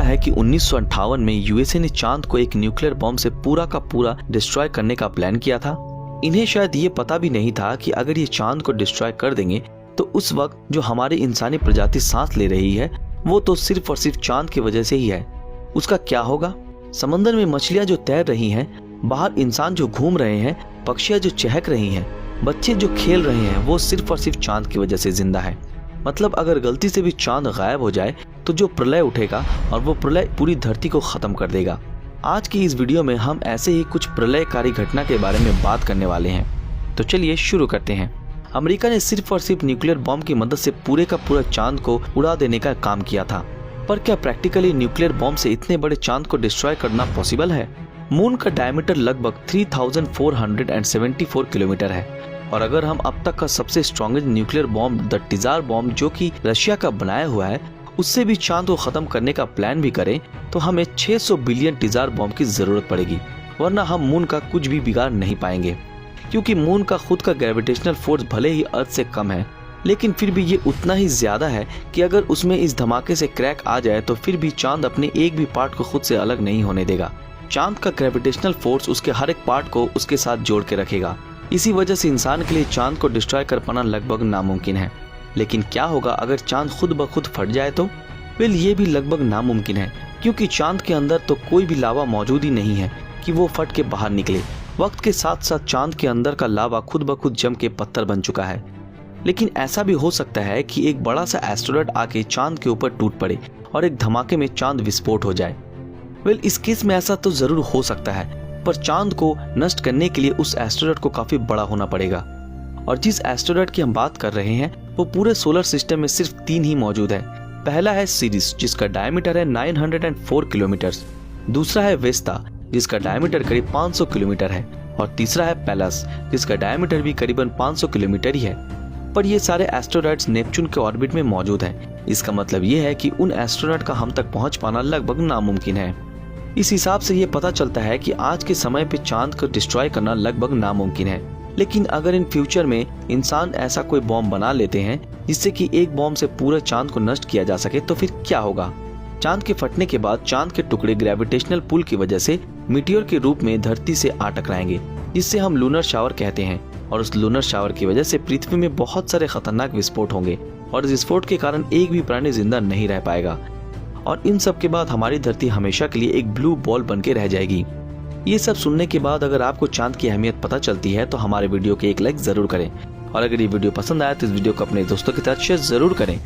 पता है कि 1958 में यूएसए ने चांद को एक न्यूक्लियर बॉम्ब से पूरा का पूरा डिस्ट्रॉय करने का प्लान किया था। इन्हें शायद ये पता भी नहीं था कि अगर ये चांद को डिस्ट्रॉय कर देंगे तो उस वक्त जो हमारी इंसानी प्रजाति सांस ले रही है वो तो सिर्फ और सिर्फ चांद की वजह से ही है। उसका क्या होगा? समंदर में मछलियां जो तैर रही हैं, बाहर इंसान जो घूम रहे हैं, पक्षियां जो चहक रही हैं, बच्चे जो खेल रहे हैं, वो सिर्फ और सिर्फ चांद की वजह से जिंदा है। मतलब अगर गलती से भी चांद गायब हो जाए तो जो प्रलय उठेगा और वो प्रलय पूरी धरती को खत्म कर देगा। आज की इस वीडियो में हम ऐसे ही कुछ प्रलयकारी घटना के बारे में बात करने वाले हैं। तो चलिए शुरू करते हैं। अमेरिका ने सिर्फ और सिर्फ न्यूक्लियर बॉम्ब की मदद से पूरे का पूरा चांद को उड़ा देने का काम किया था, पर क्या प्रैक्टिकली न्यूक्लियर बॉम्ब से इतने बड़े चांद को डिस्ट्रॉय करना पॉसिबल है? मून का डायमीटर लगभग 3474 किलोमीटर है और अगर हम अब तक का सबसे strongest nuclear bomb the teaser bomb जो कि रशिया का बनाया हुआ है उससे भी चांद को खत्म करने का प्लान भी करें तो हमें 600 बिलियन टिजार बॉम्ब की जरूरत पड़ेगी, वरना हम मून का कुछ भी बिगाड़ नहीं पाएंगे। क्योंकि मून का खुद का ग्रेविटेशनल फोर्स भले ही अर्थ से कम है, लेकिन फिर भी ये उतना ही ज्यादा है कि अगर उसमें इस धमाके से क्रैक आ जाए तो फिर भी चांद अपने एक भी पार्ट को खुद से अलग नहीं होने देगा। चांद का ग्रेविटेशनल फोर्स उसके हर एक पार्ट को उसके साथ जोड़ के रखेगा। इसी वजह से इंसान के लिए चांद को डिस्ट्रॉय कर पाना लगभग नामुमकिन है। लेकिन क्या होगा अगर चांद खुद ब खुद फट जाए तो? वेल, ये भी लगभग नामुमकिन है, क्योंकि चांद के अंदर तो कोई भी लावा मौजूद ही नहीं है कि वो फट के बाहर निकले। वक्त के साथ साथ चांद के अंदर का लावा खुद ब खुद जम के पत्थर बन चुका है। लेकिन ऐसा भी हो सकता है कि एक बड़ा सा एस्टेरॉयड आके चांद के ऊपर टूट पड़े और एक धमाके में चांद विस्फोट हो जाए। वेल, इस केस में ऐसा तो जरूर हो सकता है, पर चांद को नष्ट करने के लिए उस एस्टेरॉयड को काफी बड़ा होना पड़ेगा। और जिस एस्टेरॉयड की हम बात कर रहे हैं वो पूरे सोलर सिस्टम में सिर्फ 3 ही मौजूद है। पहला है सीरिस जिसका डायमीटर है 904 किलोमीटर, दूसरा है वेस्टा जिसका डायमीटर करीब 500 किलोमीटर है और तीसरा है पैलस जिसका डायमीटर भी करीबन 500 किलोमीटर ही है। पर ये सारे एस्टेरॉयड्स नेपच्यून के ऑर्बिट में मौजूद हैं। इसका मतलब ये है कि उन एस्टेरॉयड का हम तक पहुंच पाना लगभग नामुमकिन है। इस हिसाब से ये पता चलता है कि आज के समय पे चांद को डिस्ट्रॉय करना लगभग नामुमकिन है। लेकिन अगर इन फ्यूचर में इंसान ऐसा कोई बॉम्ब बना लेते हैं जिससे कि एक बॉम्ब से पूरे चांद को नष्ट किया जा सके तो फिर क्या होगा? चांद के फटने के बाद चांद के टुकड़े ग्रेविटेशनल पुल की वजह से मीटियोर के रूप में धरती से आ टकराएंगे, जिससे हम लूनर शावर कहते हैं। और उस लूनर शावर की वजह से पृथ्वी में बहुत सारे खतरनाक विस्फोट होंगे और इस विस्फोट के कारण एक भी प्राणी जिंदा नहीं रह पाएगा। और इन सब के बाद हमारी धरती हमेशा के लिए एक ब्लू बॉल बन के रह जाएगी। ये सब सुनने के बाद अगर आपको चांद की अहमियत पता चलती है तो हमारे वीडियो के एक लाइक जरूर करें और अगर ये वीडियो पसंद आया तो इस वीडियो को अपने दोस्तों के साथ शेयर जरूर करें।